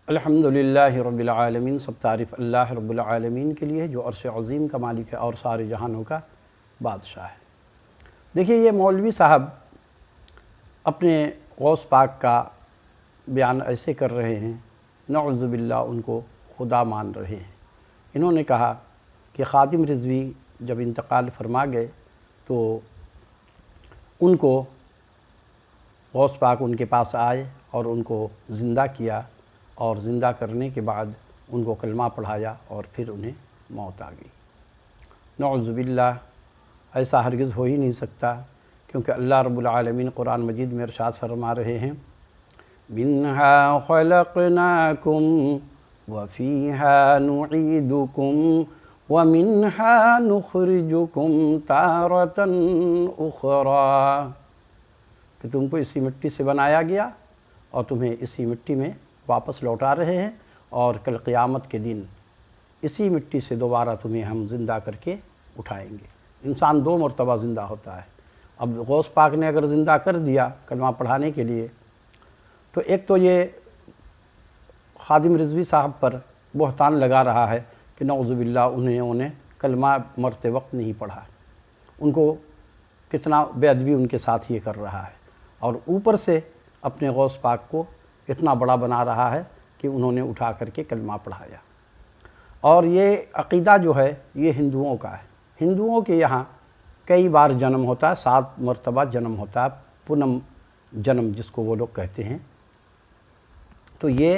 الحمدللہ رب العالمین، سب تعریف اللہ رب العالمین کے لیے جو عرش عظیم کا مالک ہے اور سارے جہانوں کا بادشاہ ہے۔ دیکھیے، یہ مولوی صاحب اپنے غوث پاک کا بیان ایسے کر رہے ہیں، نعوذ باللہ ان کو خدا مان رہے ہیں۔ انہوں نے کہا کہ خادم رضوی جب انتقال فرما گئے تو ان کو غوث پاک ان کے پاس آئے اور ان کو زندہ کیا، اور زندہ کرنے کے بعد ان کو کلمہ پڑھایا اور پھر انہیں موت آ گئی۔ نعوذ باللہ، ایسا ہرگز ہو ہی نہیں سکتا، کیونکہ اللہ رب العالمین قرآن مجید میں ارشاد فرما رہے ہیں، منہا خلقناکم وفیہا نعیدکم ومنہا نخرجکم تارۃ اخری، کہ تم کو اسی مٹی سے بنایا گیا اور تمہیں اسی مٹی میں واپس لوٹا رہے ہیں، اور کل قیامت کے دن اسی مٹی سے دوبارہ تمہیں ہم زندہ کر کے اٹھائیں گے۔ انسان 2 مرتبہ زندہ ہوتا ہے۔ اب غوث پاک نے اگر زندہ کر دیا کلمہ پڑھانے کے لیے، تو ایک تو یہ خادم رضوی صاحب پر بہتان لگا رہا ہے کہ نعوذ باللہ انہوں نے کلمہ مرتے وقت نہیں پڑھا، ان کو کتنا بے ادبی ان کے ساتھ یہ کر رہا ہے، اور اوپر سے اپنے غوث پاک کو اتنا بڑا بنا رہا ہے کہ انہوں نے اٹھا کر کے کلمہ پڑھایا۔ اور یہ عقیدہ جو ہے یہ ہندوؤں کا ہے۔ ہندوؤں کے یہاں کئی بار جنم ہوتا ہے، 7 مرتبہ جنم ہوتا ہے، پنم جنم جس کو وہ لوگ کہتے ہیں۔ تو یہ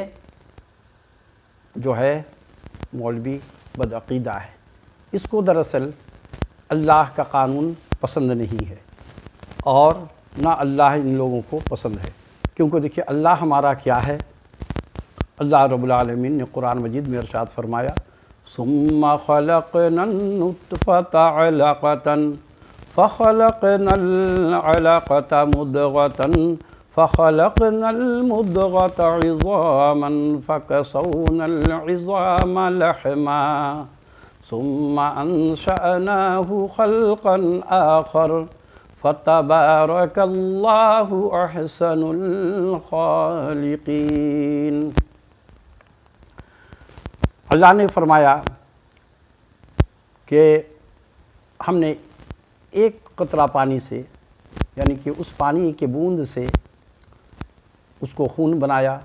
جو ہے مولوی بدعقیدہ ہے، اس کو دراصل اللہ کا قانون پسند نہیں ہے، اور نہ اللہ ان لوگوں کو پسند ہے، کیونکہ دیکھیے اللہ ہمارا کیا ہے۔ اللہ رب العالمین نے قرآن مجید میں ارشاد فرمایا، ثم خلقنا النطفة علقة فخلقنا العلقة مضغة فخلقنا المضغة عظاما فكسونا العظام لحما ثم أنشأناه خلقا آخر فَتَبَارَكَ اللَّهُ أَحْسَنُ الْخَالِقِينَ۔ اللہ نے فرمایا کہ ہم نے ایک قطرہ پانی سے، یعنی کہ اس پانی کے بوند سے اس کو خون بنایا،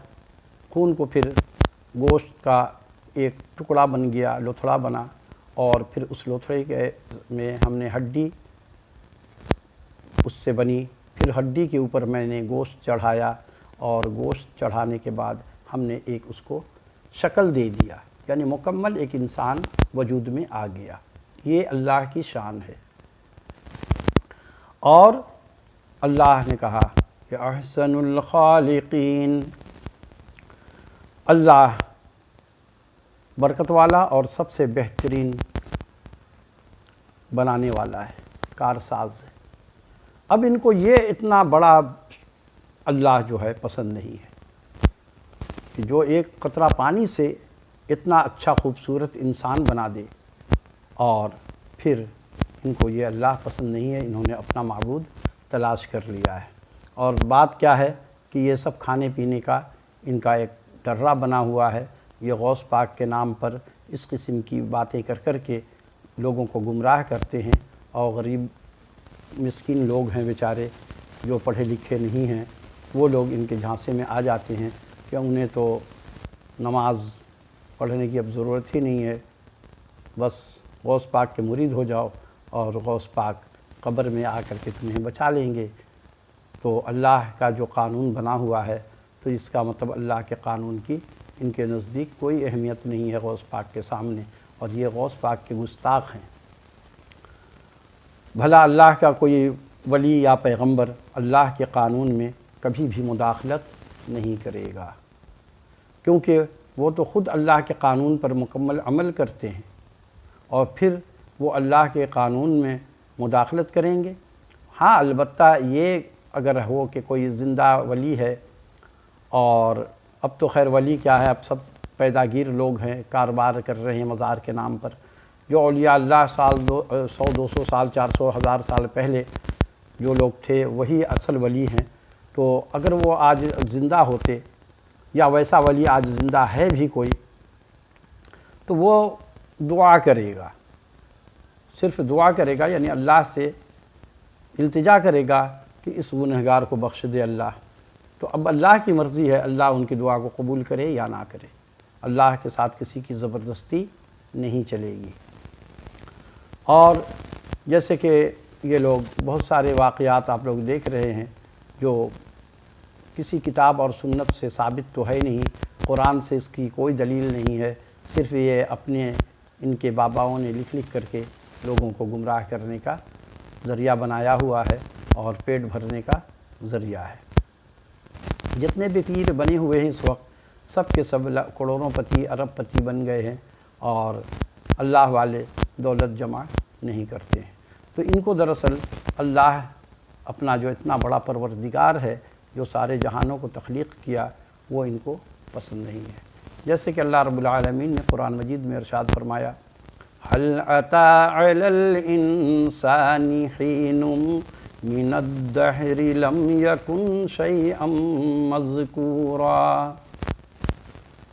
خون کو پھر گوشت کا ایک ٹکڑا بن گیا، لوتھڑا بنا، اور پھر اس لوتھڑے میں ہم نے ہڈی اس سے بنی، پھر ہڈی کے اوپر میں نے گوشت چڑھایا، اور گوشت چڑھانے کے بعد ہم نے ایک اس کو شکل دے دیا، یعنی مکمل ایک انسان وجود میں آ گیا۔ یہ اللہ کی شان ہے۔ اور اللہ نے کہا کہ احسن الخالقین، اللہ برکت والا اور سب سے بہترین بنانے والا ہے، کارساز ہے۔ اب ان کو یہ اتنا بڑا اللہ جو ہے پسند نہیں ہے کہ جو ایک قطرہ پانی سے اتنا اچھا خوبصورت انسان بنا دے، اور پھر ان کو یہ اللہ پسند نہیں ہے، انہوں نے اپنا معبود تلاش کر لیا ہے۔ اور بات کیا ہے کہ یہ سب کھانے پینے کا ان کا ایک ڈرہ بنا ہوا ہے، یہ غوث پاک کے نام پر اس قسم کی باتیں کر کے لوگوں کو گمراہ کرتے ہیں، اور غریب مسکین لوگ ہیں بیچارے جو پڑھے لکھے نہیں ہیں، وہ لوگ ان کے جھانسے میں آ جاتے ہیں کہ انہیں تو نماز پڑھنے کی اب ضرورت ہی نہیں ہے، بس غوث پاک کے مرید ہو جاؤ اور غوث پاک قبر میں آ کر کے تمہیں بچا لیں گے۔ تو اللہ کا جو قانون بنا ہوا ہے، تو اس کا مطلب اللہ کے قانون کی ان کے نزدیک کوئی اہمیت نہیں ہے غوث پاک کے سامنے، اور یہ غوث پاک کے گستاخ ہیں۔ بھلا اللہ کا کوئی ولی یا پیغمبر اللہ کے قانون میں کبھی بھی مداخلت نہیں کرے گا، کیونکہ وہ تو خود اللہ کے قانون پر مکمل عمل کرتے ہیں، اور پھر وہ اللہ کے قانون میں مداخلت کریں گے۔ ہاں، البتہ یہ اگر ہو کہ کوئی زندہ ولی ہے، اور اب تو خیر ولی کیا ہے، اب سب پیداگیر لوگ ہیں، کاروبار کر رہے ہیں مزار کے نام پر، جو اولیاء اللہ 100 200 سال 400 1000 سال پہلے جو لوگ تھے وہی اصل ولی ہیں۔ تو اگر وہ آج زندہ ہوتے یا ویسا ولی آج زندہ ہے بھی کوئی، تو وہ دعا کرے گا، صرف دعا کرے گا، یعنی اللہ سے التجا کرے گا کہ اس گنہگار کو بخش دے اللہ۔ تو اب اللہ کی مرضی ہے اللہ ان کی دعا کو قبول کرے یا نہ کرے، اللہ کے ساتھ کسی کی زبردستی نہیں چلے گی۔ اور جیسے کہ یہ لوگ بہت سارے واقعات آپ لوگ دیکھ رہے ہیں جو کسی کتاب اور سنت سے ثابت تو ہے نہیں، قرآن سے اس کی کوئی دلیل نہیں ہے، صرف یہ اپنے ان کے باباؤں نے لکھ کر کے لوگوں کو گمراہ کرنے کا ذریعہ بنایا ہوا ہے اور پیٹ بھرنے کا ذریعہ ہے۔ جتنے بھی پیر بنے ہوئے ہیں اس وقت سب کے سب کروڑوں پتی ارب پتی بن گئے ہیں اور اللہ والے دولت جمع نہیں کرتے ہیں۔ تو ان کو دراصل اللہ اپنا جو اتنا بڑا پروردگار ہے جو سارے جہانوں کو تخلیق کیا وہ ان کو پسند نہیں ہے۔ جیسے کہ اللہ رب العالمین نے قرآن مجید میں ارشاد فرمایا، هل أتى على الإنسان حين من الدهر لم يكن شيئا مذكورا۔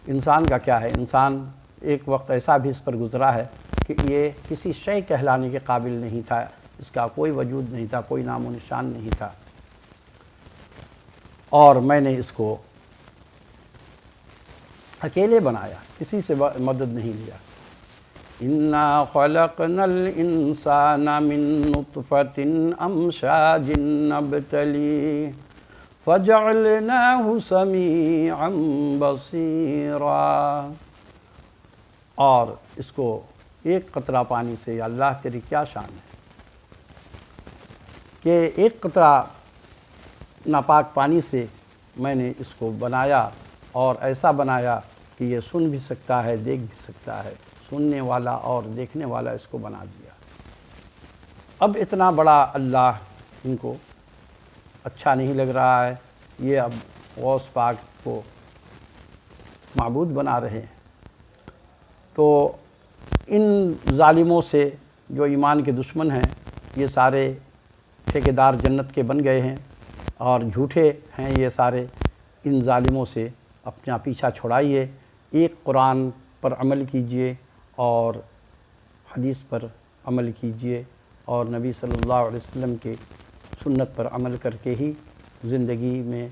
انسان کا کیا ہے، انسان ایک وقت ایسا بھی اس پر گزرا ہے کہ یہ کسی شے کہلانے کے قابل نہیں تھا، اس کا کوئی وجود نہیں تھا، کوئی نام و نشان نہیں تھا، اور میں نے اس کو اکیلے بنایا، کسی سے مدد نہیں لیا۔ اِنَّا خَلَقْنَا الْإِنسَانَ مِن نُطْفَةٍ أَمْشَاجٍ نَبْتَلِيهِ فَجَعَلْنَاهُ سَمِيعًا بَصِيرًا۔ اور اس کو ایک قطرہ پانی سے، یا اللہ تیری کیا شان ہے کہ ایک قطرہ ناپاک پانی سے میں نے اس کو بنایا اور ایسا بنایا کہ یہ سن بھی سکتا ہے، دیکھ بھی سکتا ہے، سننے والا اور دیکھنے والا اس کو بنا دیا۔ اب اتنا بڑا اللہ ان کو اچھا نہیں لگ رہا ہے، یہ اب غوث پاک کو معبود بنا رہے ہیں۔ تو ان ظالموں سے جو ایمان کے دشمن ہیں یہ سارے ٹھیکیدار جنت کے بن گئے ہیں اور جھوٹے ہیں یہ سارے۔ ان ظالموں سے اپنا پیچھا چھڑائیے، ایک قرآن پر عمل کیجئے اور حدیث پر عمل کیجئے اور نبی صلی اللہ علیہ وسلم کے سنت پر عمل کر کے ہی زندگی میں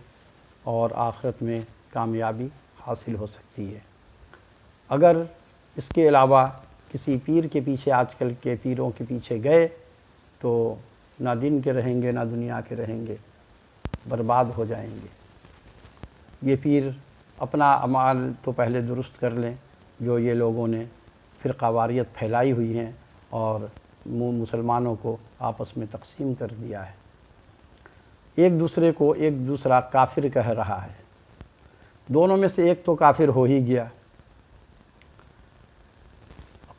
اور آخرت میں کامیابی حاصل ہو سکتی ہے۔ اگر اس کے علاوہ کسی پیر کے پیچھے، آج کل کے پیروں کے پیچھے گئے تو نہ دین کے رہیں گے نہ دنیا کے رہیں گے، برباد ہو جائیں گے۔ یہ پیر اپنا اعمال تو پہلے درست کر لیں جو یہ لوگوں نے فرقہ واریت پھیلائی ہوئی ہیں اور مسلمانوں کو آپس میں تقسیم کر دیا ہے، ایک دوسرے کو ایک دوسرا کافر کہہ رہا ہے، دونوں میں سے ایک تو کافر ہو ہی گیا۔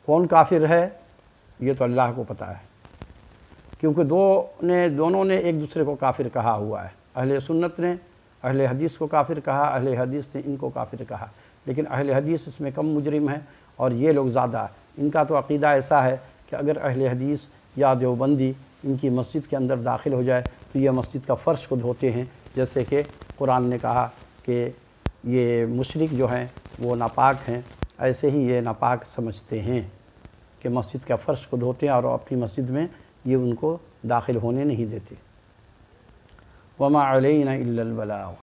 کون کافر ہے یہ تو اللہ کو پتہ ہے، کیونکہ دونوں نے ایک دوسرے کو کافر کہا ہوا ہے۔ اہل سنت نے اہل حدیث کو کافر کہا، اہل حدیث نے ان کو کافر کہا، لیکن اہل حدیث اس میں کم مجرم ہیں اور یہ لوگ زیادہ۔ ان کا تو عقیدہ ایسا ہے کہ اگر اہل حدیث یا دیوبندی ان کی مسجد کے اندر داخل ہو جائے تو یہ مسجد کا فرش کو دھوتے ہیں، جیسے کہ قرآن نے کہا کہ یہ مشرک جو ہیں وہ ناپاک ہیں، ایسے ہی یہ ناپاک سمجھتے ہیں کہ مسجد کا فرش کو دھوتے ہیں اور اپنی مسجد میں یہ ان کو داخل ہونے نہیں دیتے۔ وَمَا عَلَيْنَا إِلَّا الْبَلَاغُ۔